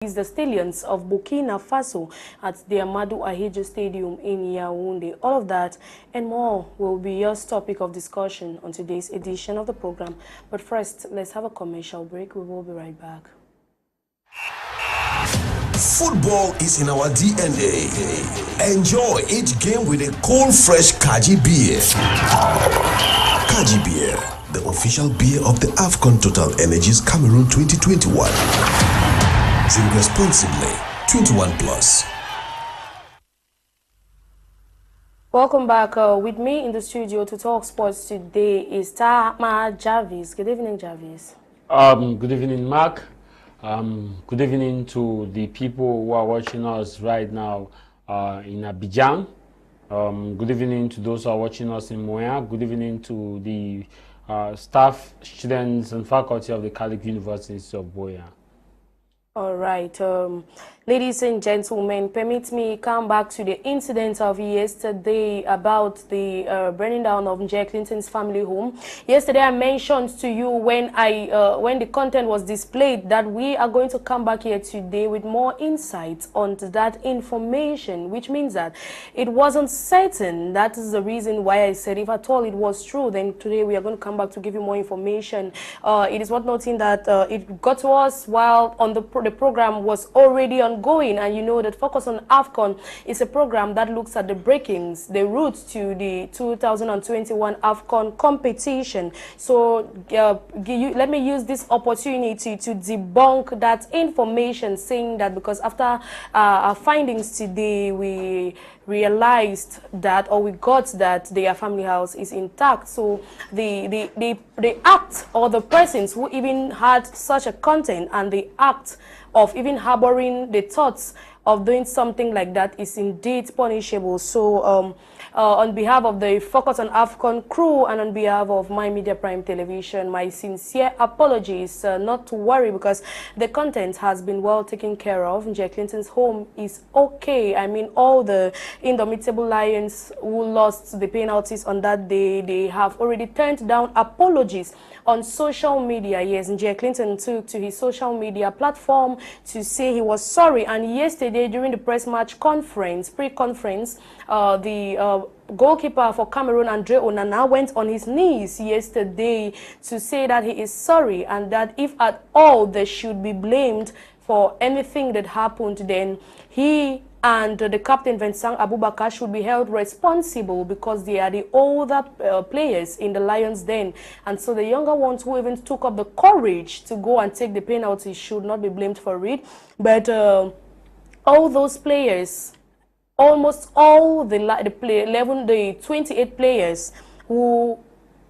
is the Stallions of Burkina Faso at the Amadou Ahidjo Stadium in Yaoundé. All of that and more will be your topic of discussion on today's edition of the program. But first, let's have a commercial break. We will be right back. Football is in our DNA. Enjoy each game with a cold, fresh Kaji beer. Kaji beer, the official beer of the AFCON Total Energies Cameroon 2021. Drink responsibly. 21 plus. Welcome back. With me in the studio to talk sports today is Tah Mai Jarvis. Good evening, Jarvis. Good evening, Mark. Good evening to the people who are watching us right now in Abidjan. Good evening to those who are watching us in Moya. Good evening to the staff, students, and faculty of the Catholic University of Boya. All right, ladies and gentlemen, permit me come back to the incident of yesterday about the burning down of Nsah Clinton's family home. Yesterday, I mentioned to you when the content was displayed that we are going to come back here today with more insights on that information, which means that it wasn't certain. That is the reason why I said if at all it was true, then today we are going to come back to give you more information. It is worth noting that it got to us while on the program was already ongoing, and you know that Focus on AFCON is a program that looks at the breakings, the route to the 2021 AFCON competition. So let me use this opportunity to debunk that information, saying that because after our findings today, we realized that, or we got that their family house is intact. So the act, or the persons who even had such a content and the act of even harboring the thoughts of doing something like that is indeed punishable. So on behalf of the Focus on AFCON crew and on behalf of My Media Prime Television, my sincere apologies. Not to worry, because the content has been well taken care of. Nsah Clinton's home is okay. I mean, all the indomitable Lions who lost the penalties on that day, they have already turned down apologies on social media. Yes, Nsah Clinton took to his social media platform to say he was sorry. And yesterday, during the press match conference, pre-conference, the goalkeeper for Cameroon, Onana, went on his knees yesterday to say that he is sorry, and that if at all they should be blamed for anything that happened, then he and the captain Vincent Abubakar should be held responsible, because they are the older players in the Lions den, and so the younger ones who even took up the courage to go and take the penalty should not be blamed for it. But all those players, almost all the 28 players who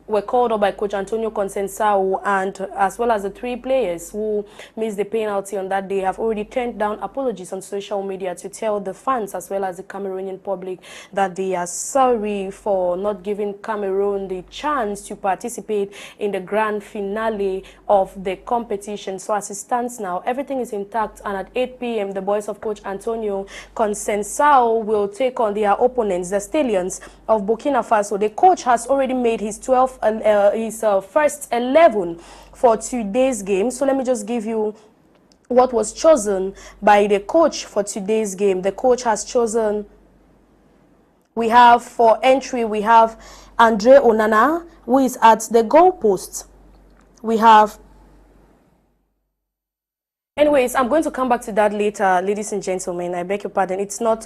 were called up by Coach Antonio Nsah, and as well as the 3 players who missed the penalty on that day, have already turned down apologies on social media to tell the fans as well as the Cameroonian public that they are sorry for not giving Cameroon the chance to participate in the grand finale of the competition. So as it stands now, everything is intact, and at 8 p.m. the boys of Coach Antonio Nsah will take on their opponents, the Stallions of Burkina Faso. The coach has already made his first 11 for today's game. So let me just give you what was chosen by the coach for today's game. The coach has chosen, we have for entry, we have Onana, who is at the goal post. We have, anyways, I'm going to come back to that later, ladies and gentlemen. I beg your pardon. It's not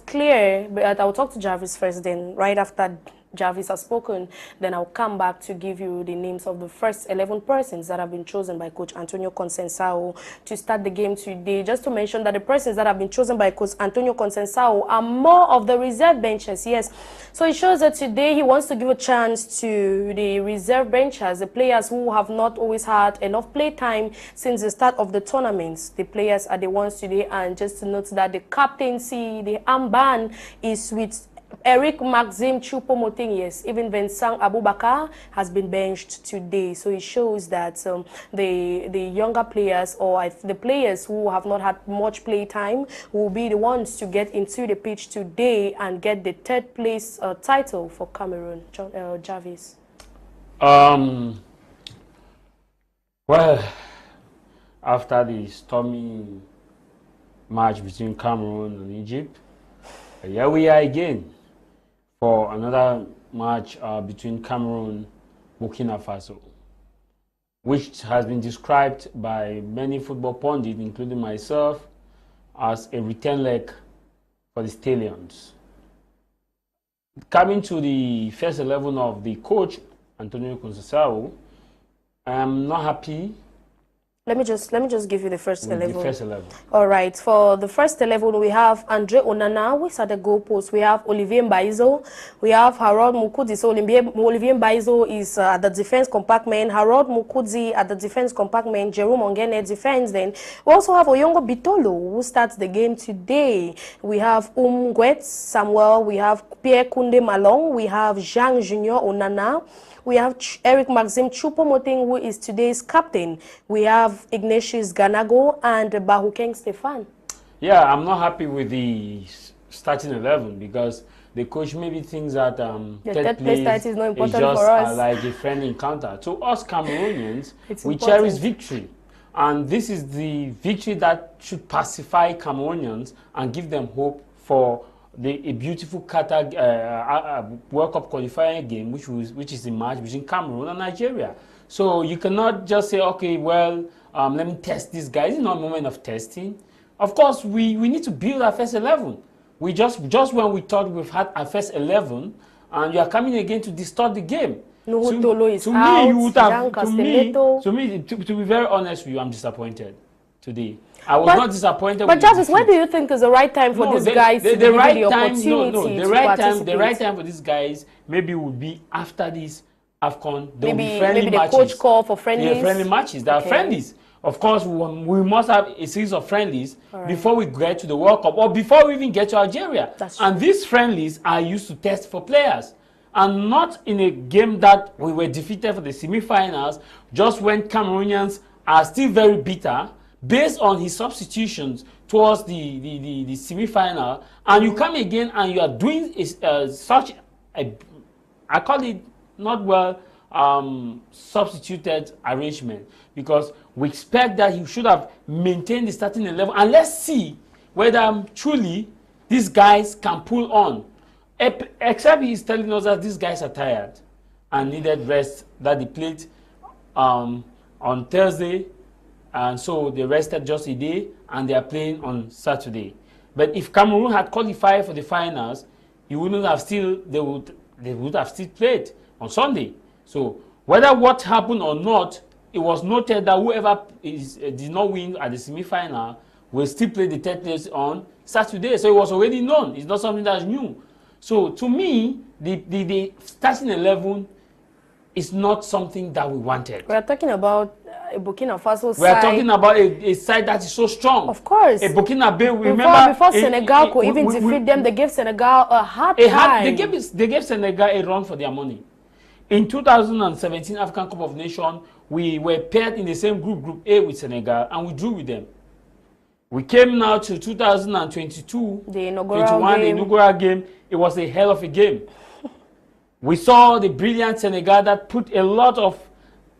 clear, but I'll talk to Jarvis first. Then right after Jarvis has spoken, then I'll come back to give you the names of the first 11 persons that have been chosen by Coach Antonio Nsah to start the game today. Just to mention that the persons that have been chosen by Coach Antonio Nsah are more of the reserve benches. Yes, so it shows that today he wants to give a chance to the reserve benchers, the players who have not always had enough play time since the start of the tournaments. The players are the ones today, and just to note that the captaincy, the armband, is with Eric Maxim Choupo-Moting. Yes, even Vincent Abubakar has been benched today. So it shows that the younger players, or the players who have not had much play time, will be the ones to get into the pitch today and get the 3rd place title for Cameroon. Jarvis. Well, after the stormy match between Cameroon and Egypt. Here we are again for another match between Cameroon and Burkina Faso, which has been described by many football pundits, including myself, as a return leg for the Stallions. Coming to the first 11 of the coach, Antonio Conceição, I am not happy. Let me just give you the first 11. The first 11. All right. For the first 11, we have Andre Onana, who is at the goalpost. We have Olivier Mbaizo. We have Harold Mukudi. So Olivier Mbaizo is at the defense compartment. Harold Mukudi at the defense compartment. Jerome Ongene defense. Then we also have Oyongo Bitolo, who starts the game today. We have Ngwet Samuel. We have Pierre Kunde Malong. We have Jean Junior Onana. We have Eric Maxim Choupo-Moting, who is today's captain. We have Ignatius Ganago and Bahukeng Stefan. Yeah, I'm not happy with the starting 11 because the coach maybe thinks that the third place title is not important just for us. Like a friendly encounter. To us Cameroonians, we important. cherish victory. And this is the victory that should pacify Cameroonians and give them hope for a beautiful Qatar World Cup qualifying game, which is a match between Cameroon and Nigeria. So you cannot just say, okay, well, let me test this guy. It's not a moment of testing. Of course, we need to build our first 11. We just when we thought we've had our first 11, and you are coming again to distort the game. Nuhutolo is out. To me, to be very honest with you, I'm disappointed today. I was not disappointed. But Jarvis, when do you think is the right time for these guys to give right the opportunity the right time for these guys maybe would be after this AFCON. Maybe the coach call for friendlies. Yeah, friendly matches. There are friendlies. Of course, we must have a series of friendlies before we get to the World Cup or before we even get to Algeria. And these friendlies are used to test for players. And not in a game that we were defeated for the semi-finals, just when Cameroonians are still very bitter, based on his substitutions towards the semi-final, and you come again and you are doing such a, I call it not well substituted arrangement, because we expect that he should have maintained the starting 11, and let's see whether truly these guys can pull on, except he's telling us that these guys are tired and needed rest, that they played on Thursday. And so they rested just a day, and they are playing on Saturday. But if Cameroon had qualified for the finals, they would have still played on Sunday. So whether what happened or not, it was noted that whoever did not win at the semi-final will still play the third place on Saturday. So it was already known. It's not something that's new. So to me, the starting 11 is not something that we wanted. We are talking about Burkina Faso side. We are talking about a side that is so strong. Of course. A Burkina Faso, remember... Before Senegal could even defeat them, they gave Senegal a hard time. They gave Senegal a run for their money. In 2017 African Cup of Nations, we were paired in the same Group A with Senegal, and we drew with them. We came now to 2022, the inaugural game. It was a hell of a game. We saw the brilliant Senegal that put a lot of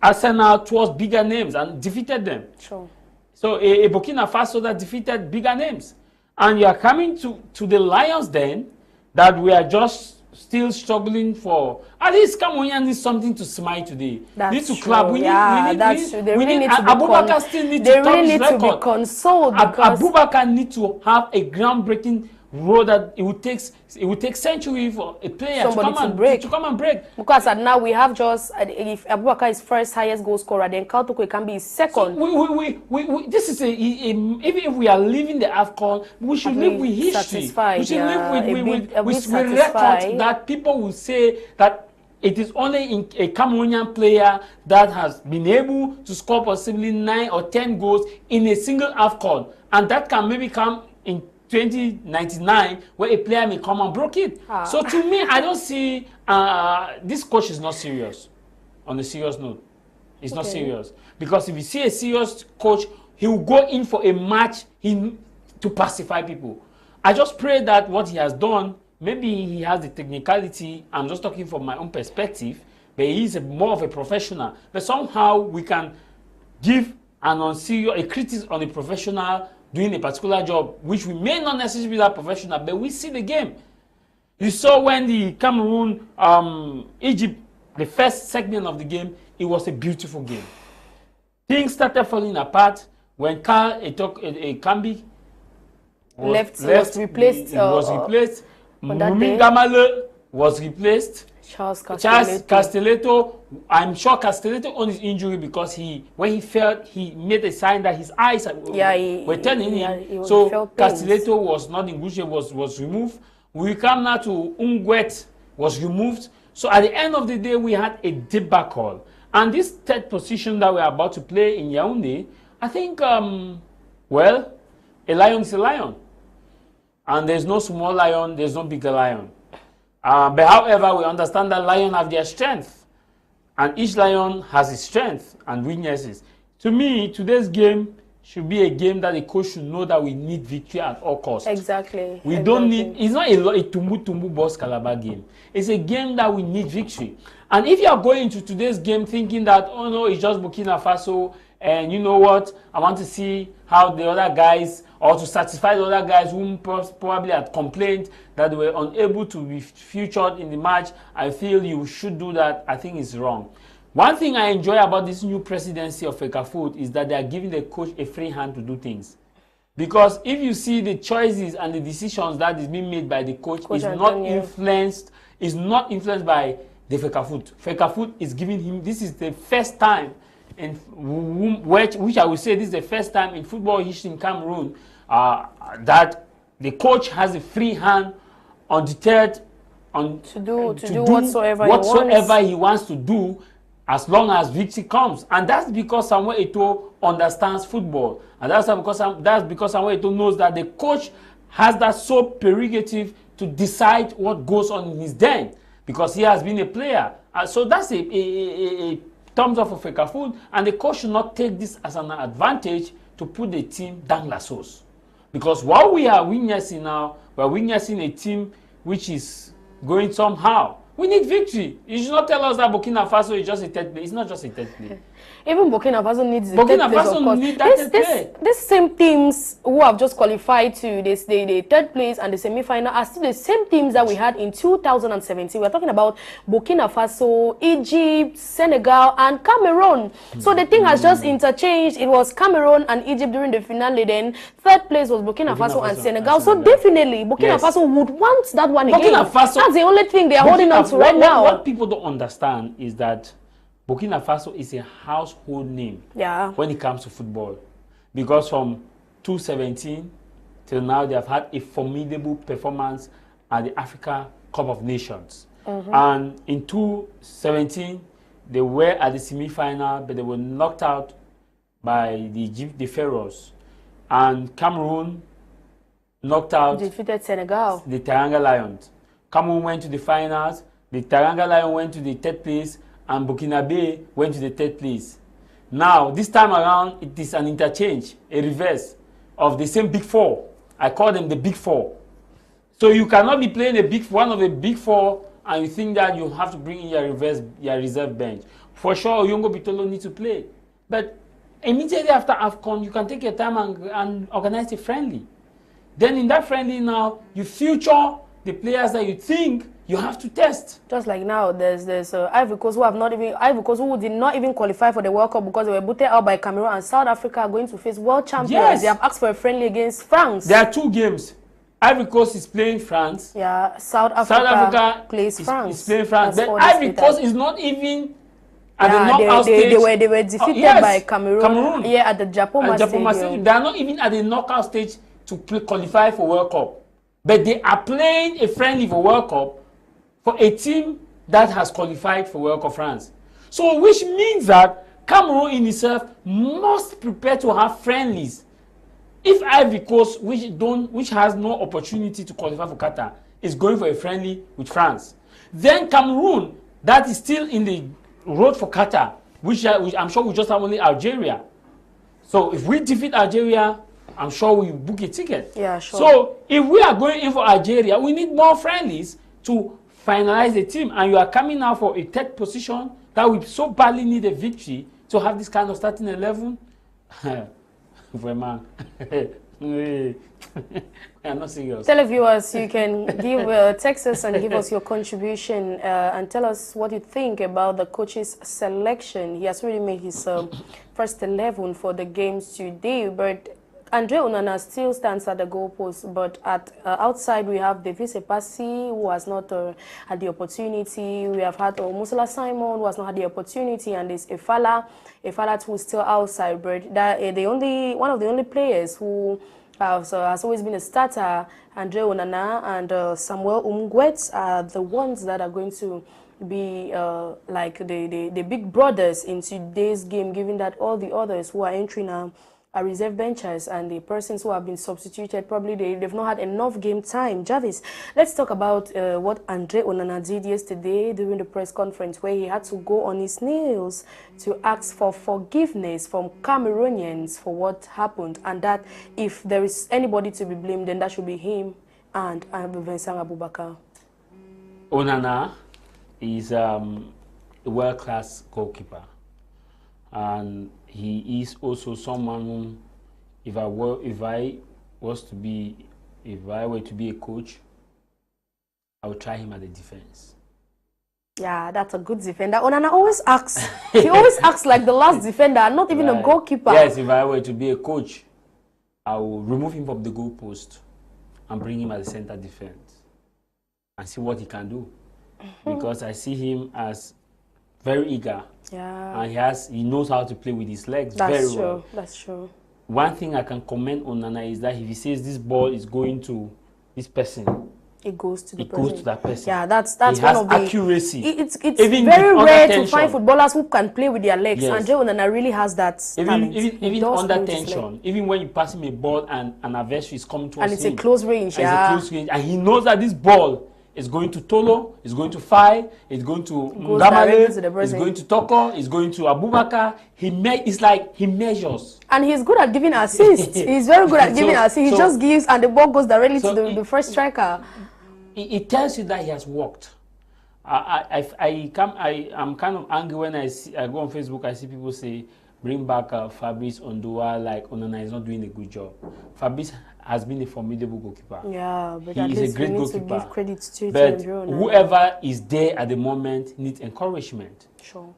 Arsenal towards bigger names and defeated them. Sure. So a Burkina Faso that defeated bigger names. And you are coming to the Lions then, that we are just still struggling for. At least Cameroonians need something to smile today. That's need to clap. We that's true. They really need to Abubakar still need to really need to be consoled. Abubakar need to have a groundbreaking role that it would take centuries for a player to come and break. Because now we have just, if Abubakar is first highest goal scorer, then Kautoko can be second. So this is even if we are leaving the AFCON, we should live with history. We should live with record that people will say that it is only a Cameroonian player that has been able to score possibly 9 or 10 goals in a single AFCON, and that can maybe come in 2099 where a player may come and broke it. So to me, I don't see this coach is not serious. On a serious note, it's not serious, because if you see a serious coach, he will go in for a match to pacify people. I just pray that what he has done, maybe he has the technicality. I'm just talking from my own perspective, but he's more of a professional. But somehow we can give and on serious, a critic on a professional doing a particular job, which we may not necessarily be that professional, but we see the game. You saw when the Cameroon, Egypt, the first segment of the game, it was a beautiful game. Things started falling apart when Karl Ekambi was replaced. Mumi Gamale was replaced. Charles Castelletto, I'm sure Castelletto on his injury because when he fell, he made a sign that his eyes were turning him. So Castelletto was not in good shape, was removed. We come now to Ungwet was removed. So at the end of the day, we had a debacle. And this third position that we're about to play in Yaoundé, I think, well, a lion is a lion. And there's no small lion, there's no bigger lion. But however, we understand that lions have their strength. And each lion has its strength and weaknesses. To me, today's game should be a game that the coach should know that we need victory at all costs. Exactly. We don't need, it's not a tumbu boss Calabar game. It's a game that we need victory. And if you are going into today's game thinking that, oh no, it's just Burkina Faso, and you know what, I want to see how the other guys, or to satisfy the other guys who probably had complained that they were unable to be featured in the match, I feel you should do that. I think it's wrong. One thing I enjoy about this new presidency of FECAFOOT is that they are giving the coach a free hand to do things. Because if you see the choices and the decisions that is being made by the coach is not influenced by the FECAFOOT. FECAFOOT is giving him, this is the first time in which I would say this is the first time in football history in Cameroon that the coach has a free hand undeterred to do whatsoever he wants to do, as long as victory comes. And that's because Samuel Eto'o understands football. And that's because Samuel Eto'o knows that the coach has that sole prerogative to decide what goes on in his den, because he has been a player. So that's a thumbs up for FECAFOOT, and the coach should not take this as an advantage to put the team down la sauce. Because what we are witnessing now, we are witnessing a team which is going somehow. We need victory. You should not tell us that Burkina Faso is just a third place. It's not just a third place. Even Burkina Faso needs the third place, of course. These same teams who have just qualified to the third place and the semi-final are still the same teams that we had in 2017. We're talking about Burkina Faso, Egypt, Senegal, and Cameroon. So the thing has just interchanged. It was Cameroon and Egypt during the finale. Then third place was Burkina Faso and Senegal. So definitely Burkina Faso would want that one again. That's the only thing they are holding on to right now. What people don't understand is that Burkina Faso is a household name when it comes to football. Because from 2017 till now, they have had a formidable performance at the Africa Cup of Nations. And in 2017, they were at the semi-final, but they were knocked out by the Pharaohs. And Cameroon knocked out, defeated Senegal, the Teranga Lions. Cameroon went to the finals, the Teranga Lions went to the third place, and Burkinabe went to the third place. Now, this time around, it is an interchange, a reverse of the same big four. I call them the big four. So you cannot be playing one of the big four and you think that you have to bring in your reserve bench. For sure, Oyongo Bitolo needs to play. But immediately after AFCON, you can take your time and organize a friendly. Then in that friendly now, you future the players that you think you have to test. Just like now, there's Ivory Coast who did not even qualify for the World Cup because they were booted out by Cameroon, and South Africa are going to face world champions. Yes. They have asked for a friendly against France. There are two games. Ivory Coast is playing France. Yeah, South Africa plays France. Is playing France. But Ivory Coast is not even at the knockout stage. They were defeated by Cameroon. Yeah, at the Japoma Stadium. They are not even at the knockout stage to qualify for World Cup. But they are playing a friendly for World Cup for a team that has qualified for World Cup France. So which means that Cameroon in itself must prepare to have friendlies. If Ivory Coast, which has no opportunity to qualify for Qatar, is going for a friendly with France, then Cameroon, that is still in the road for Qatar, which I'm sure we just have only Algeria. So if we defeat Algeria, I'm sure we book a ticket. Yeah, sure. So if we are going in for Algeria, we need more friendlies to finalize the team. And you are coming now for a third position that we so badly need a victory to have this kind of starting 11. Vraiment. We are not serious. Televiewers, you can give text us and give us your contribution and tell us what you think about the coach's selection. He has already made his first 11 for the games today, but Andre Onana still stands at the goalpost. But at outside, we have Davis Epasi, who has not had the opportunity. We have had Musala Simon, who has not had the opportunity, and there's Efala who is still outside. But that one of the only players who has always been a starter, Andre Onana and Samuel Umgwet, are the ones that are going to be like the big brothers in today's game, given that all the others who are entering are reserve benchers, and the persons who have been substituted, probably they've not had enough game time. Jarvis, let's talk about what Andre Onana did yesterday during the press conference, where he had to go on his knees to ask for forgiveness from Cameroonians for what happened, and that if there is anybody to be blamed, then that should be him and Vincent Abubakar. Onana is a world-class goalkeeper, and he is also someone whom, if I were to be a coach, I would try him at the defense. Yeah, that's a good defender. Onana always acts. He always acts like the last defender, not even a goalkeeper. Yes, if I were to be a coach, I will remove him from the goalpost and bring him at the center defense and see what he can do. Because I see him as very eager. Yeah. And he knows how to play with his legs very well. That's true. One thing I can comment on Onana is that if he says this ball is going to this person, it goes to that person. Yeah, that's he one has of the accuracy. It's very rare to find footballers who can play with their legs. Yes. Andre Onana really has that talent. Even under tension, even when you pass him a ball and an adversary is coming towards him, and it's a close range, and he knows that this ball is going to Tolo, it's going to Fai, it's going to Ngamale, it's going to Toko, it's going to Abubakar. It's like he measures. And he's good at giving assists. He's very good at giving assists. He just gives, and the ball goes directly to the first striker. It tells you that he has worked. I'm kind of angry when I go on Facebook, I see people say, bring back Fabrice Ondoa, like Onana is not doing a good job. Fabrice has been a formidable goalkeeper. Yeah, but he is a great goalkeeper. To give credit to but whoever is there at the moment needs encouragement. Sure.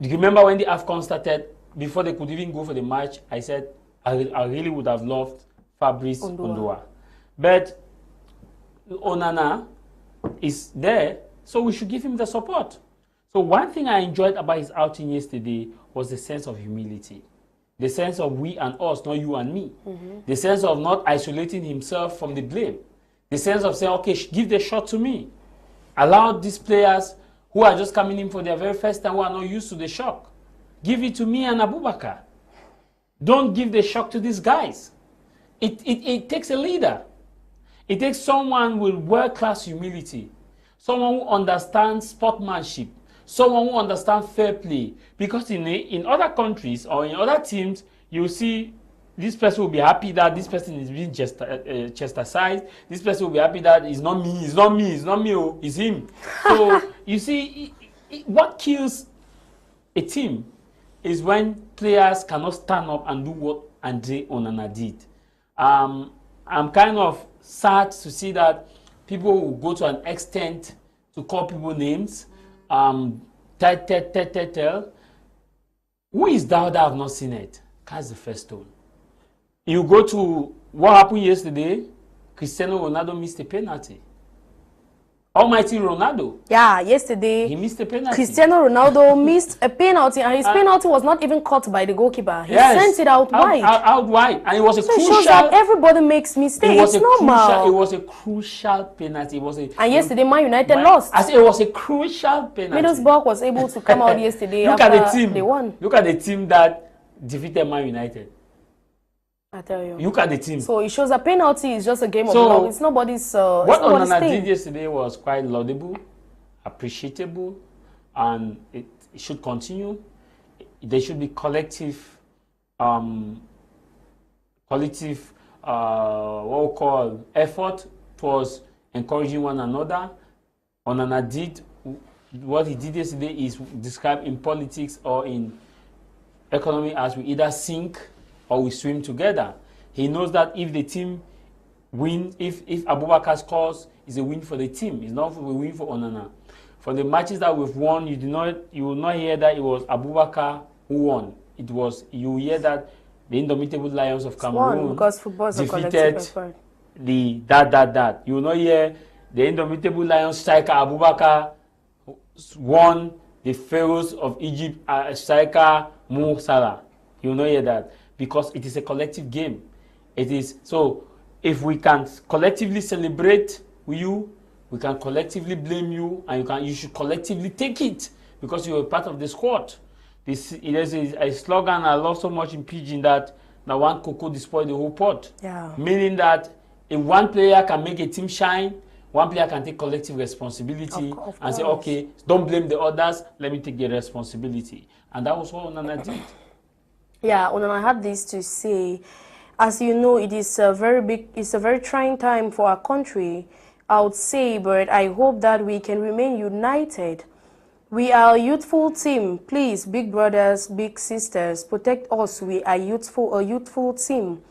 Do you remember when the AFCON started, before they could even go for the match, I said I really would have loved Fabrice Ondoa. But Onana is there, so we should give him the support. So one thing I enjoyed about his outing yesterday was the sense of humility. The sense of we and us, not you and me. The sense of not isolating himself from the blame. The sense of saying, okay, give the shot to me. Allow these players who are just coming in for their very first time, who are not used to the shock, give it to me and Abubakar. Don't give the shock to these guys. It takes a leader. It takes someone with world-class humility, someone who understands sportsmanship, someone who understands fair play. Because in other countries or in other teams, you see this person will be happy that this person is being chastised. This person will be happy that it's not me, it's not me, it's not me, oh, it's him. So you see, what kills a team is when players cannot stand up and do what Andre Onana did. I'm kind of sad to see that people will go to an extent to call people names. Who is thou that have not seen it? Cast the first stone. You go to what happened yesterday, Cristiano Ronaldo missed a penalty. Almighty Ronaldo. Yeah, yesterday he missed a penalty. Cristiano Ronaldo missed a penalty, and his penalty was not even caught by the goalkeeper. He sent it out wide. Out wide, and it was a crucial. It shows that everybody makes mistakes. It's normal. It was a crucial penalty. And yesterday, Man United lost. I said it was a crucial penalty. Middlesbrough was able to come out yesterday. Look at the team. They won. Look at the team that defeated Man United. I tell you. Look at the team. So it shows that penalty is just a game of love. It's nobody's. What Onana did yesterday was quite laudable, appreciable, and it should continue. There should be collective, what we call effort towards encouraging one another. Onana did what he did yesterday is described in politics or in economy as we either sink or we swim together. He knows that if the team win, if Abubakar scores, it's a win for the team. It's not a win for Onana. For the matches that we've won, you will not hear that it was Abubakar who won. It was, you hear that the Indomitable Lions of Cameroon defeated the that. You will not hear the Indomitable Lions striker Abubakar won the Pharaohs of Egypt striker Mo Salah. You will not hear that because it is a collective game. It is so. If we can collectively celebrate you, we can collectively blame you, and you should collectively take it because you are part of the squad. There's a slogan I love so much in Pidgin that one cocoa destroy the whole pot. Yeah. Meaning that if one player can make a team shine, one player can take collective responsibility and say, okay, don't blame the others, let me take the responsibility. And that was what Onana did. Yeah, Onana had this to say. As you know, it's a very trying time for our country, I would say, but I hope that we can remain united. We are a youthful team. Please, big brothers, big sisters, protect us. We are a youthful team.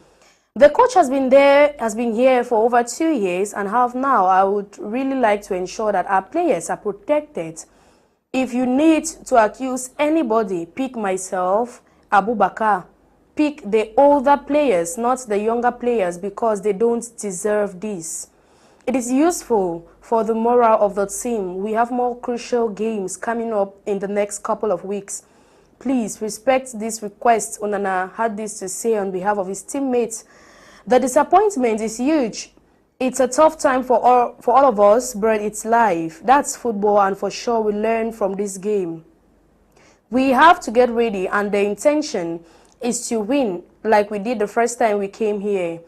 The coach has been here for over 2 years and half now. I would really like to ensure that our players are protected. If you need to accuse anybody, pick myself, Abubakar. Pick the older players, not the younger players, because they don't deserve this. It is useful for the morale of the team. We have more crucial games coming up in the next couple of weeks. Please respect this request. Onana had this to say on behalf of his teammates. The disappointment is huge. It's a tough time for all of us, but it's life. That's football, and for sure we learn from this game. We have to get ready, and the intention is to win like we did the first time we came here.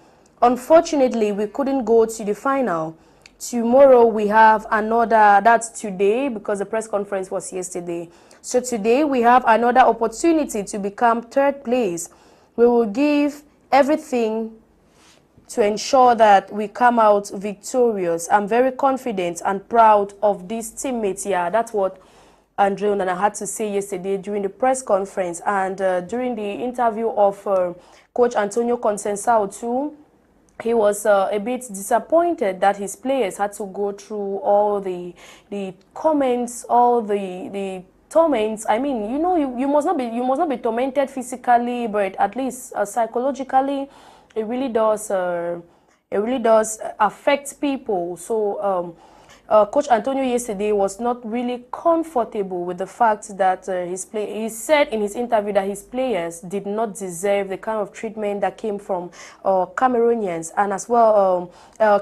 Unfortunately, we couldn't go to the final. Tomorrow we have another, that's today because the press conference was yesterday. So today we have another opportunity to become third place. We will give everything to ensure that we come out victorious. I'm very confident and proud of these teammates here. That's what Andre Onana had to say yesterday during the press conference, and during the interview of Coach Antonio Conceição too. He was a bit disappointed that his players had to go through all the comments, all the torments. I mean, you know, you must not be tormented physically, but at least psychologically, it really does affect people. So Coach Antonio yesterday was not really comfortable with the fact that he said in his interview that his players did not deserve the kind of treatment that came from Cameroonians. And as well,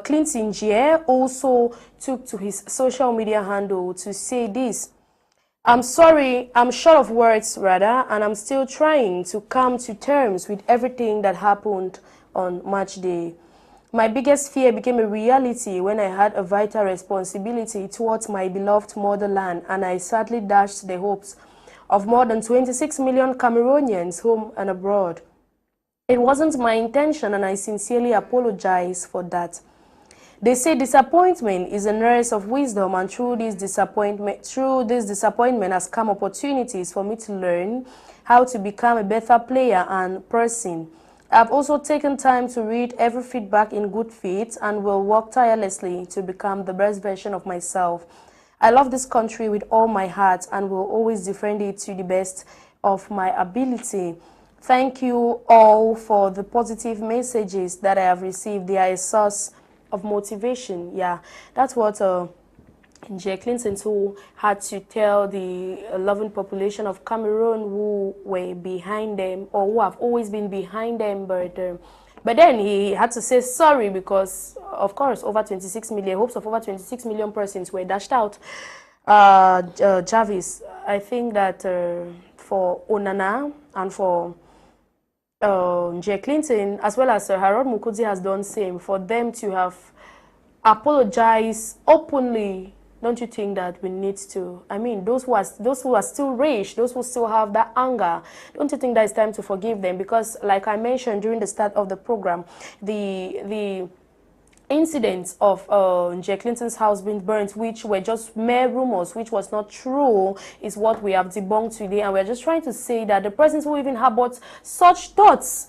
Clinton Gier also took to his social media handle to say this: I'm sorry, I'm short of words rather, and I'm still trying to come to terms with everything that happened on match day. My biggest fear became a reality when I had a vital responsibility towards my beloved motherland, and I sadly dashed the hopes of more than 26 million Cameroonians home and abroad. It wasn't my intention, and I sincerely apologize for that. They say disappointment is a nurse of wisdom, and through this disappointment has come opportunities for me to learn how to become a better player and person. I've also taken time to read every feedback in good faith and will work tirelessly to become the best version of myself. I love this country with all my heart and will always defend it to the best of my ability. Thank you all for the positive messages that I have received. They are a source of motivation. Yeah, that's what J. Clinton too had to tell the loving population of Cameroon who were behind them, or who have always been behind them, but then he had to say sorry because, of course, hopes of over 26 million persons were dashed out. Jarvis, I think that for Onana and for J. Clinton, as well as Harold Mukudzi has done same, for them to have apologized openly. Don't you think that we need to? I mean, those who are still rage, those who still have that anger, don't you think that it's time to forgive them? Because, like I mentioned during the start of the program, the incidents of Nsah Clinton's house being burnt, which were just mere rumors, which was not true, is what we have debunked today. And we're just trying to say that the persons who even harbored such thoughts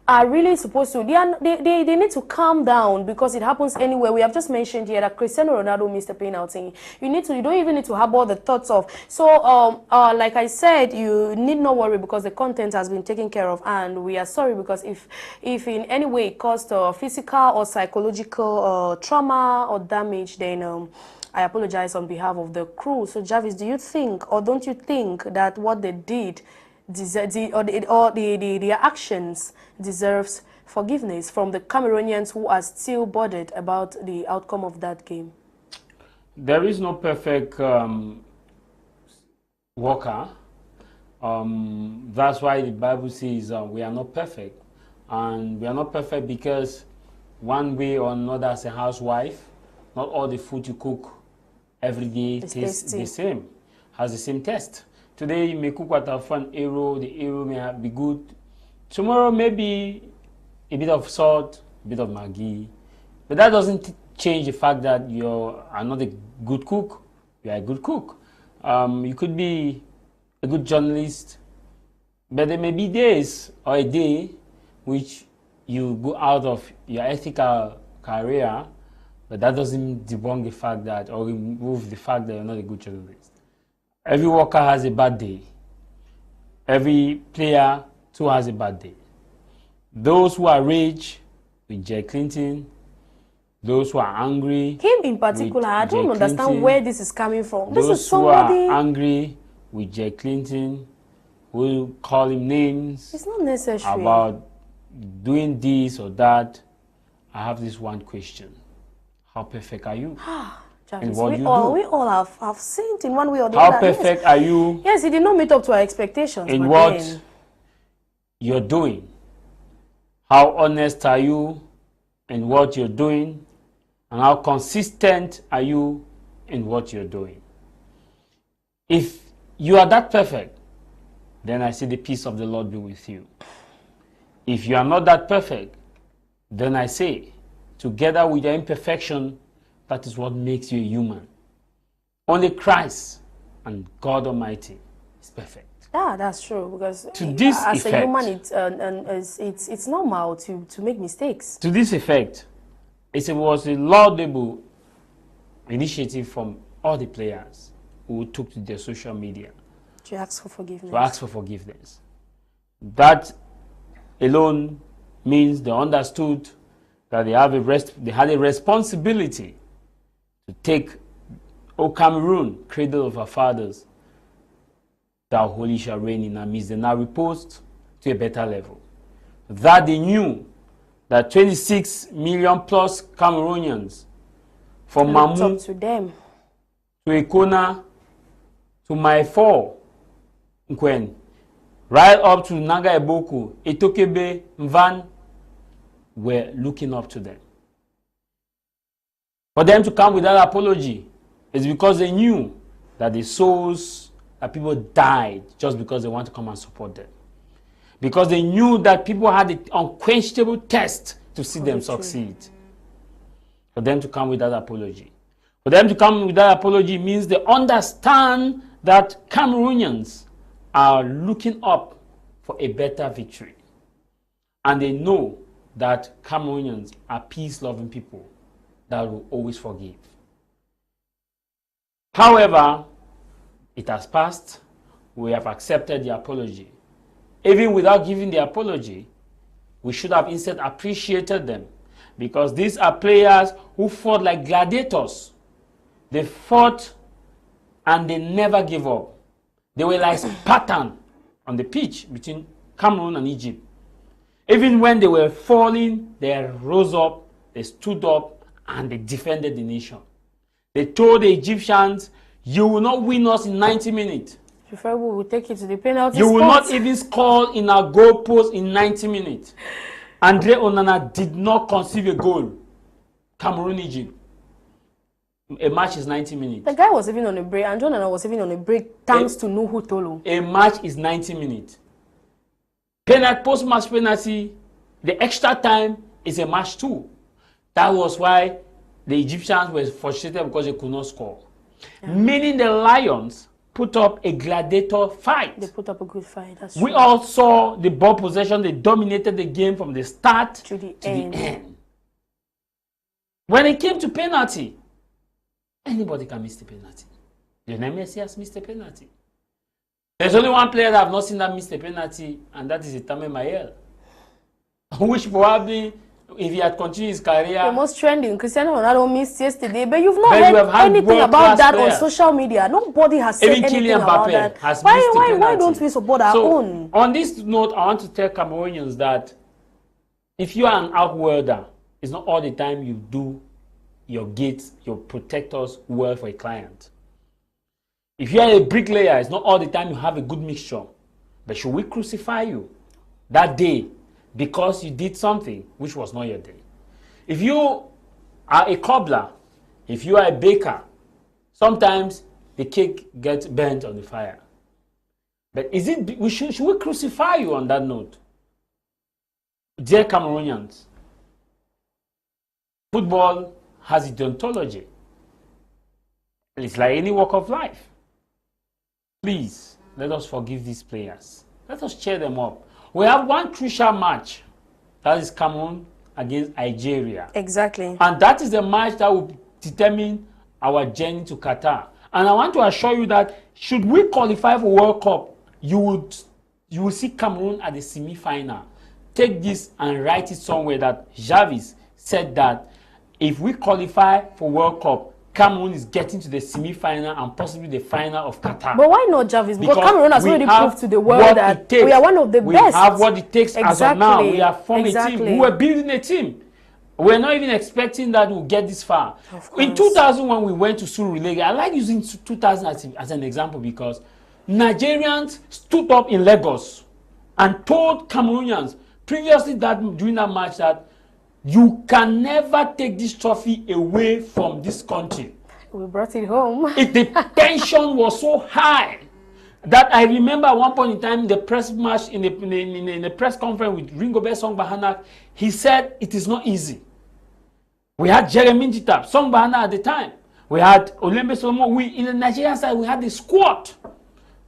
are really supposed to, they need to calm down, because it happens anywhere. We have just mentioned here that Cristiano Ronaldo missed a penalty. You don't even need to harbor the thoughts of. So like I said, you need not worry, because the content has been taken care of, and we are sorry because if in any way it caused physical or psychological trauma or damage, then I apologize on behalf of the crew. So Jarvis, do you think, or don't you think, that what they did, their actions deserves forgiveness from the Cameroonians who are still bothered about the outcome of that game? There is no perfect worker. That's why the Bible says we are not perfect. And we are not perfect because one way or another, as a housewife, not all the food you cook every day tastes the same, has the same taste. Today you may cook what for an arrow, the arrow may be good. Tomorrow maybe a bit of salt, a bit of Maggi. But that doesn't change the fact that you are not a good cook. You are a good cook. You could be a good journalist, but there may be days or a day which you go out of your ethical career, but that doesn't debunk the fact that, or remove the fact that you're not a good journalist. Every worker has a bad day. Every player too has a bad day. Those who are rage with Nsah Clinton, those who are angry. Him in particular, I don't understand where this is coming from. Those this is somebody who are angry with Nsah Clinton, who call him names. It's not necessary. About doing this or that. I have this one question. How perfect are you? Jarvis, we all have sinned in one way or the other. How perfect are you? Yes, he did not meet up to our expectations. In what you're doing? How honest are you in what you're doing? And how consistent are you in what you're doing? If you are that perfect, then I say the peace of the Lord be with you. If you are not that perfect, then I say, together with your imperfection, that is what makes you a human. Only Christ and God Almighty is perfect. Yeah, that's true, because to this as effect, a human, it's normal to make mistakes. To this effect, it was a laudable initiative from all the players who took to their social media to ask for forgiveness. That alone means they understood that they had a responsibility to take, O Cameroon, cradle of our fathers, thou holy shall reign in our midst, and now reposed to a better level. That they knew that 26 million plus Cameroonians, from Mamu to them, to Ekona, to Maifo, Nkwen, right up to Naga Eboku, Etokebe, Mvan, were looking up to them. For them to come with that apology is because they knew that the souls that people died just because they want to come and support them. Because they knew that people had an unquenchable thirst to see them succeed. For them to come with that apology. For them to come with that apology means they understand that Cameroonians are looking up for a better victory. And they know that Cameroonians are peace-loving people that will always forgive. However, it has passed. We have accepted the apology. Even without giving the apology, we should have instead appreciated them, because these are players who fought like gladiators. They fought and they never gave up. They were like Spartan on the pitch between Cameroon and Egypt. Even when they were falling, they rose up, they stood up, and they defended the nation. They told the Egyptians, you will not win us in 90 minutes. Preferably we will take it to the penalty You spot. will not even score in our goal post in 90 minutes. Andre Onana did not conceive a goal. Cameroon, Egypt. A match is 90 minutes. The guy was even on a break, and Onana was even on a break thanks to Nuhu Tolo. A match is 90 minutes. Post-match penalty, the extra time is a match too. That was why the Egyptians were frustrated because they could not score. Meaning the Lions put up a gladiator fight. They put up a good fight. That's We true. all saw the ball possession. They dominated the game from the start To the the end. end. When it came to penalty, anybody can miss the penalty. Lionel Messi has missed a penalty. There's only one player that I've not seen that miss a penalty, and that is Tah Mai Jarvis, which probably, if he had continued his career, The most trending, Cristiano Ronaldo missed yesterday, but you've not But you heard have had anything about world-class that players. on social media. Nobody has said even anything Kylian about Mbappe that. has Why, missed the penalty. why don't we support our own? On this note, I want to tell Cameroonians that if you are an outworlder, it's not all the time you do your gates, your protectors well for a client. If you are a bricklayer, it's not all the time you have a good mixture. But should we crucify you that day because you did something which was not your day? If you are a cobbler, if you are a baker, sometimes the cake gets burnt on the fire. But is it, should we crucify you on that note? Dear Cameroonians, football has a deontology. It's like any walk of life. Please, let us forgive these players. Let us cheer them up. We have one crucial match. That is Cameroon against Algeria. Exactly. And that is the match that will determine our journey to Qatar. And I want to assure you that should we qualify for World Cup, you will see Cameroon at the semi-final. Take this and write it somewhere that Jarvis said that if we qualify for World Cup, Cameroon is getting to the semi-final and possibly the final of Qatar. But why not Jarvis? Because Cameroon has we already have proved to the world what that it takes. we are one of the we best. We have what it takes as of now. Exactly. We have formed a team. We were building a team. We're not even expecting that we'll get this far. In 2000, when we went to Surulere, I like using 2000 as an example because Nigerians stood up in Lagos and told Cameroonians previously that during that match that you can never take this trophy away from this country. We brought it home. The tension was so high that I remember at one point in time the press match in the press conference with Ringobert Song Bahanak, he said it is not easy. We had Jeremy Njitap, Song Bahana at the time. We had Olembe Solomon. In the Nigerian side, we had the squad.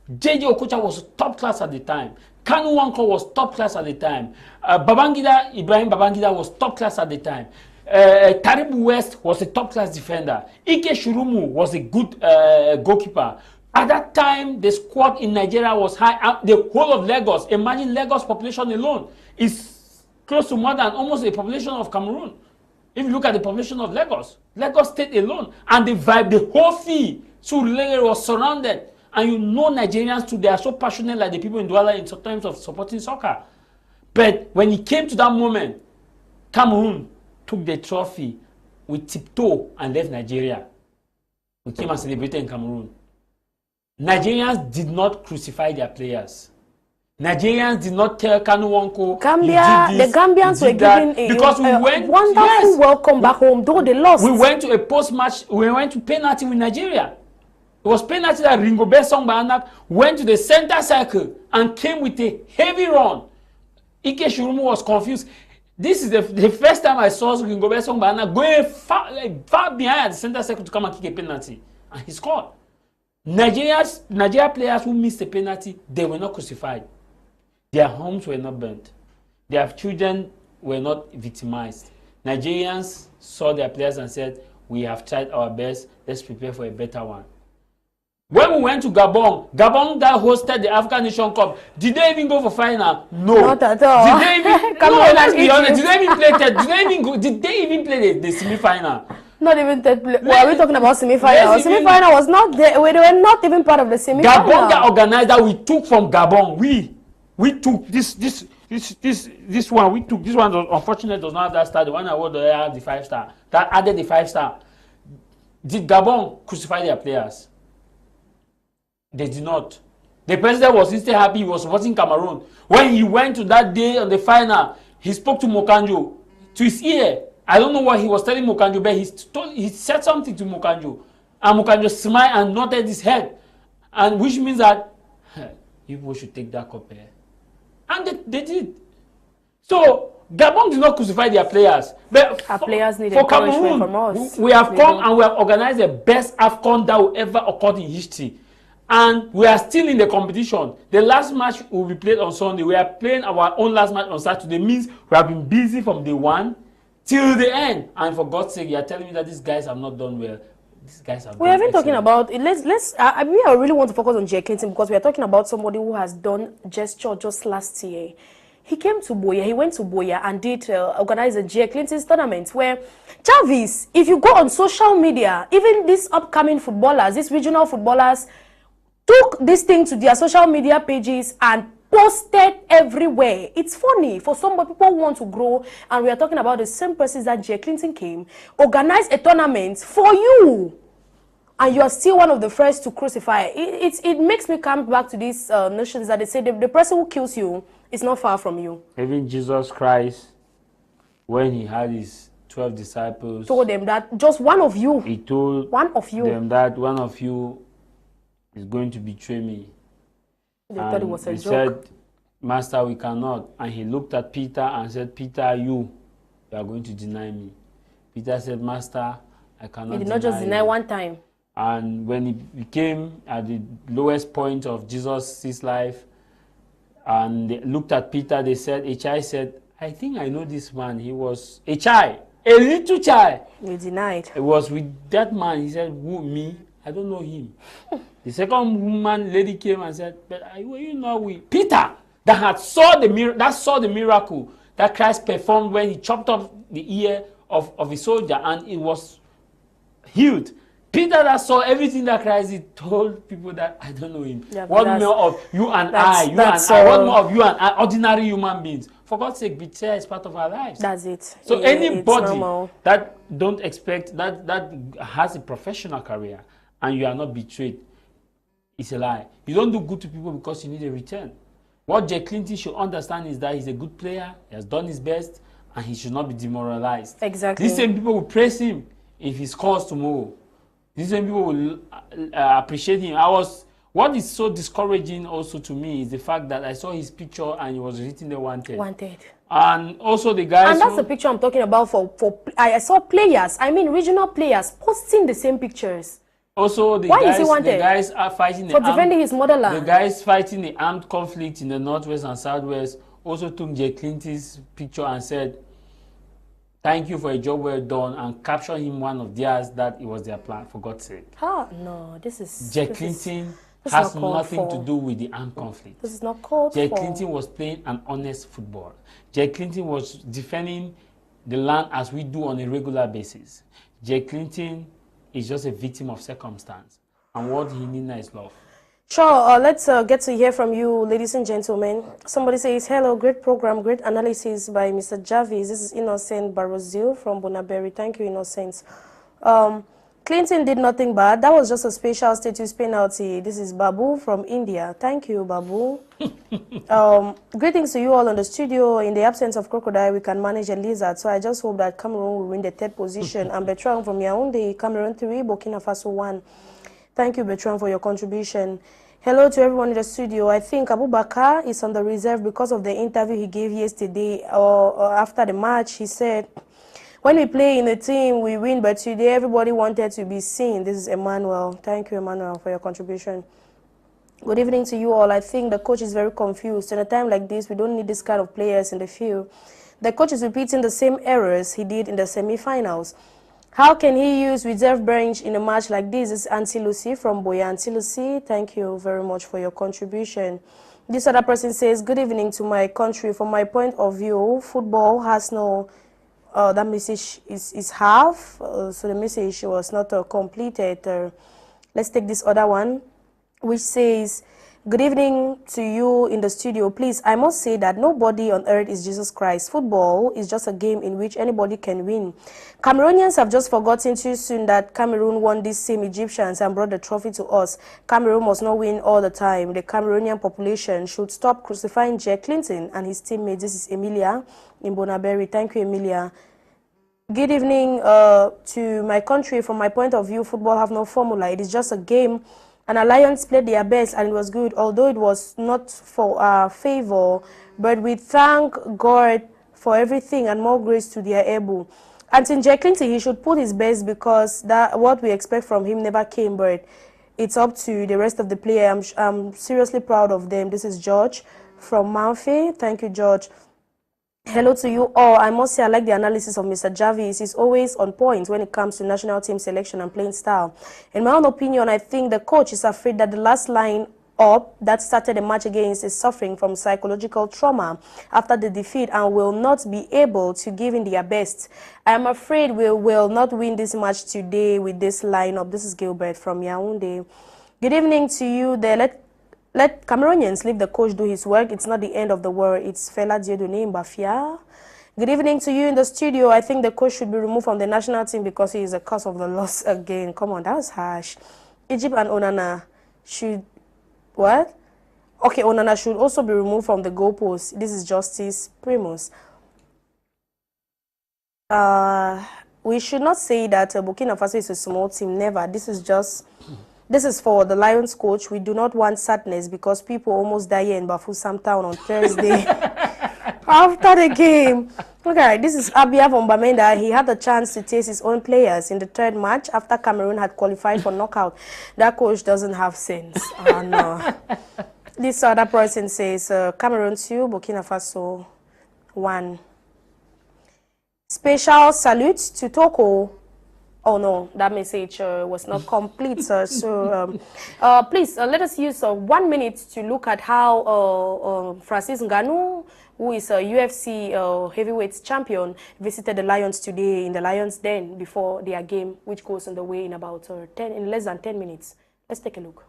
JJ Okocha was top class at the time. Kanu Wanko was top class at the time. Ibrahim Babangida was top class at the time. Taribu West was a top class defender. Ike Shurumu was a good goalkeeper. At that time, the squad in Nigeria was high. The whole of Lagos, imagine Lagos population alone, is close to more than almost the population of Cameroon. If you look at the population of Lagos, Lagos state alone, and the vibe, the whole fee, Surulere was surrounded. And you know Nigerians too, they are so passionate like the people in Douala in terms of supporting soccer. But when it came to that moment, Cameroon took the trophy with tiptoe and left Nigeria. We came and celebrated in Cameroon. Nigerians did not crucify their players. Nigerians did not tell Kanu Wanko, The Gambians were given a wonderful welcome back home, though they lost. We went to a post-match, we went to penalty with Nigeria. It was penalty that Ringobert Song Bahanak went to the center circle and came with a heavy run. Ike Shurumu was confused. This is the first time I saw Ringobert Song Bahanak going far behind the center circle to come and kick a penalty. And he scored. Nigeria players who missed the penalty, they were not crucified. Their homes were not burnt. Their children were not victimized. Nigerians saw their players and said, we have tried our best, let's prepare for a better one. When we went to Gabon that hosted the African Nation Cup, did they even go for final? No. Not at all. Did they even, no, let's be honest, did they even play did they even play the semi-final? Not even third place. Well, are we talking about semi-final? Semi-final was not there. They were not even part of the semi-final. Gabon that organized that we took from Gabon. We took this one. We took this one. Unfortunately, does not have that star. The one I wore there had the 5-star. That added the 5-star. Did Gabon crucify their players? They did not. The president was instead happy. He was supporting Cameroon. When he went to that day on the final, he spoke to Mokanjo to his ear. I don't know what he was telling Mokanjo, but he said something to Mokanjo, and Mokanjo smiled and nodded his head, and which means that you people should take that cup here. And they did. So Gabon did not crucify their players. But Our players need for encouragement Cameroon, from us. we have They come don't. and we have organized the best AFCON that will ever occur in history. And we are still in the competition. The last match will be played on Sunday. We are playing our own last match on Saturday. Means we have been busy from day one till the end. And for God's sake, you are telling me that these guys have not done well. These guys have We done have been talking excellent. about it. I really want to focus on Jay Clinton because we are talking about somebody who has done gesture just last year. He came to Boya, he went to Boya and did organize a Jay Clinton's tournament where Jarvis, if you go on social media, even these upcoming footballers, these regional footballers, took this thing to their social media pages and posted everywhere. It's funny for some people who want to grow, and we are talking about the same persons that Jay Clinton came, organized a tournament for you, and you are still one of the first to crucify. It makes me come back to these notions that they say the person who kills you is not far from you. Even Jesus Christ, when he had his 12 disciples, Told them that just one of you, he told one of you. them that one of you is going to betray me. They thought it was a he joke. said, Master, we cannot. And he looked at Peter and said, Peter, you are going to deny me. Peter said, Master, I cannot He did not just deny you. one time. And when he became at the lowest point of Jesus' life, and they looked at Peter, they said, a child said, I think I know this man. He was a child, a little child. He denied. It was with that man. He said, who, me? I don't know him. The second woman, lady came and said, but you know we. Peter, that saw the miracle that Christ performed when he chopped off the ear of a soldier and it was healed. Peter that saw everything that Christ did told people that I don't know him. Yeah, What more of you and I? What more of you and I, ordinary human beings? For God's sake, betrayal is part of our lives. That's it. So Yeah, anybody that don't expect that has a professional career and you are not betrayed, it's a lie. You don't do good to people because you need a return. What Jay Clinton should understand is that he's a good player, he has done his best, and he should not be demoralized. Exactly. These same people will praise him if he scores tomorrow. These same people will appreciate him. What is so discouraging also to me is the fact that I saw his picture and he was written there wanted. Wanted. And also the guys. And that's the picture I'm talking about I saw players, I mean regional players, posting the same pictures. Also, the guys are fighting for defending his motherland. The guys fighting the armed conflict in the northwest and southwest also took Jay Clinton's picture and said, thank you for a job well done, and captured him one of theirs that it was their plan, for God's sake. No, this is... Jay Clinton has nothing to do with the armed conflict. This is not called Jay Clinton was playing an honest football. Jay Clinton was defending the land as we do on a regular basis. Jay Clinton is just a victim of circumstance. And what he needs now is love. Sure, let's get to hear from you, ladies and gentlemen. Somebody says, hello, great program, great analysis by Mr. Jarvis. This is Innocent Barozil from Bonaberry. Thank you, Innocent. Clinton did nothing bad. That was just a special status penalty. This is Babu from India. Thank you, Babu. Greetings to you all on the studio. In the absence of crocodile, we can manage a lizard. So I just hope that Cameroon will win the third position. I'm Bertrand from Yaoundé, Cameroon 3, Burkina Faso 1. Thank you, Bertrand, for your contribution. Hello to everyone in the studio. I think Abu Bakar is on the reserve because of the interview he gave yesterday or after the match. He said, when we play in a team, we win, but today everybody wanted to be seen. This is Emmanuel. Thank you, Emmanuel, for your contribution. Good evening to you all. I think the coach is very confused. In a time like this, we don't need this kind of players in the field. The coach is repeating the same errors he did in the semi-finals. How can he use reserve bench in a match like this? This is Auntie Lucy from Boya. Auntie Lucy, thank you very much for your contribution. This other person says, good evening to my country. From my point of view, football has no... that message is half, so the message was not completed. Let's take this other one, which says, good evening to you in the studio. Please, I must say that nobody on earth is Jesus Christ. Football is just a game in which anybody can win. Cameroonians have just forgotten too soon that Cameroon won these same Egyptians and brought the trophy to us. Cameroon must not win all the time. The Cameroonian population should stop crucifying Jay Clinton and his teammates. This is Emilia in Bonaberry. Thank you, Emilia. Good evening to my country. From my point of view, football have no formula. It is just a game. And our Lions played their best and it was good, although it was not for our favor. But we thank God for everything and more grace to their able. And in Jack Clinton, he should put his best because that what we expect from him never came, but it's up to the rest of the player. I'm seriously proud of them. This is George from Malfi. Thank you, George. Hello to you all. I must say I like the analysis of Mr. Jarvis. He's always on point when it comes to national team selection and playing style. In my own opinion, I think the coach is afraid that the last line up that started the match against is suffering from psychological trauma after the defeat and will not be able to give in their best. I am afraid we will not win this match today with this lineup. This is Gilbert from Yaoundé. Good evening to you there. Let Cameroonians leave the coach do his work. It's not the end of the world. It's Fela Dieudonné Mbafia. Good evening to you in the studio. I think the coach should be removed from the national team because he is a cause of the loss again. Come on, that was harsh. Egypt and Onana should... What? Okay, Onana should also be removed from the goalpost. This is Justice Primus. We should not say that Burkina Faso is a small team. Never. This is for the Lions coach. We do not want sadness because people almost died in Bafoussam town on Thursday after the game. Okay, this is Abia from Bamenda. He had the chance to taste his own players in the third match after Cameroon had qualified for knockout. That coach doesn't have sense. Oh, no. This other person says Cameroon 2, Burkina Faso 1. Special salute to Toko. Oh no, that message was not complete, sir. So please let us use 1 minute to look at how Francis Ngannou, who is a UFC heavyweight champion, visited the Lions today in the Lions Den before their game, which goes on the way in about in less than 10 minutes. Let's take a look.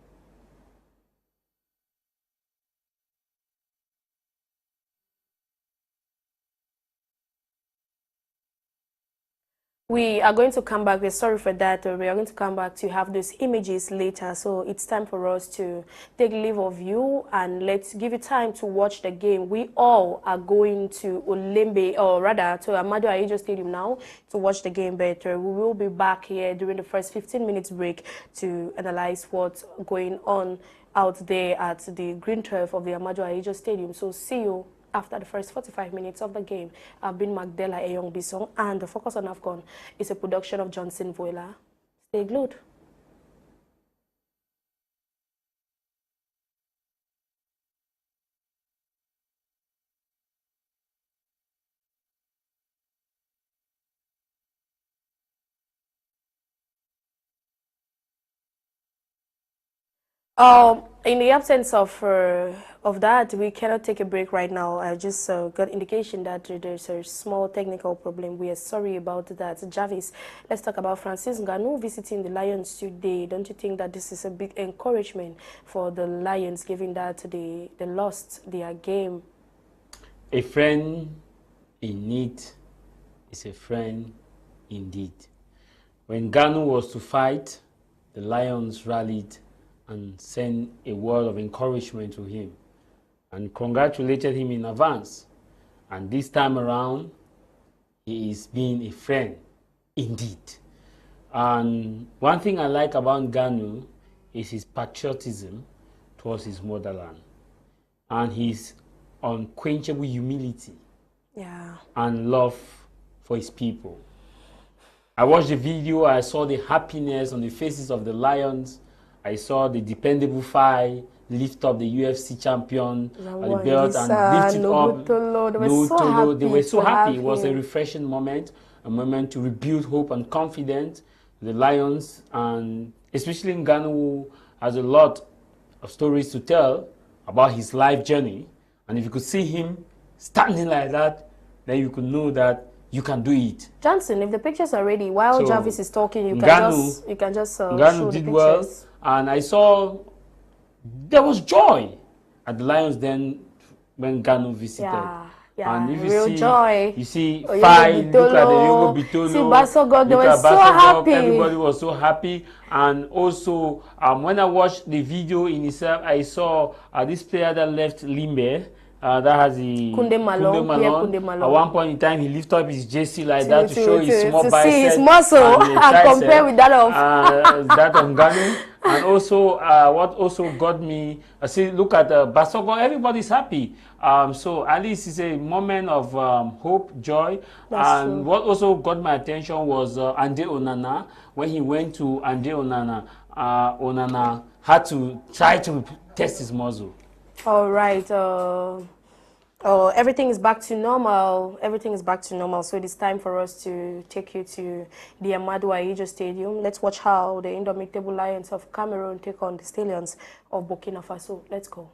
We are going to come back. We're sorry for that. We are going to come back to have those images later. So it's time for us to take leave of you and let's give you time to watch the game. We all are going to Olembe, or rather to Amadou Ahidjo Stadium now to watch the game better. We will be back here during the first 15 minutes break to analyze what's going on out there at the green turf of the Amadou Ahidjo Stadium. So see you after the first 45 minutes of the game. I've been Macdella, a young Bison, and the Focus on AFCON is a production of Johnson Vola. Stay glued. In the absence of that, we cannot take a break right now. I just got indication that there's a small technical problem. We are sorry about that. Jarvis, let's talk about Francis Ngannou visiting the Lions today. Don't you think that this is a big encouragement for the Lions, given that they lost their game? A friend in need is a friend indeed. When Ngannou was to fight, the Lions rallied and sent a word of encouragement to him and congratulated him in advance. And this time around, he is being a friend indeed. And one thing I like about Ngannou is his patriotism towards his motherland and his unquenchable humility and love for his people. I watched the video, I saw the happiness on the faces of the Lions. I saw the dependable five lift up the UFC champion at the belt and lift it up. They were so happy. It was a refreshing moment, a moment to rebuild hope and confidence. The Lions, and especially Ngannou, who has a lot of stories to tell about his life journey. And if you could see him standing like that, then you could know that you can do it. Johnson, if the pictures are ready, while Jarvis is talking, you can just show Ngannou the did pictures. well, and I saw there was joy at the Lions then when Ngannou visited. And if you joy. You see five, look at the Yogo Bitolo, they were so happy. Everybody was so happy. And also, when I watched the video in itself, I saw this player that left Limbe, that has the Kunde Malone. Kunde At Malone. one point in time, he lifted up his JC like that to show his small to bicep. see his muscle and compare with that of Ganu. And also, what also got me, see, look at Basogo, everybody's happy. So at least it's a moment of hope, joy. That's true. What also got my attention was Ande Onana. When he went to Ande Onana, Onana had to try to test his muscle. All right. Everything is back to normal. Everything is back to normal. So it is time for us to take you to the Ahmadu Ahidjo Stadium. Let's watch how the Indomitable Lions of Cameroon take on the Stallions of Burkina Faso. Let's go.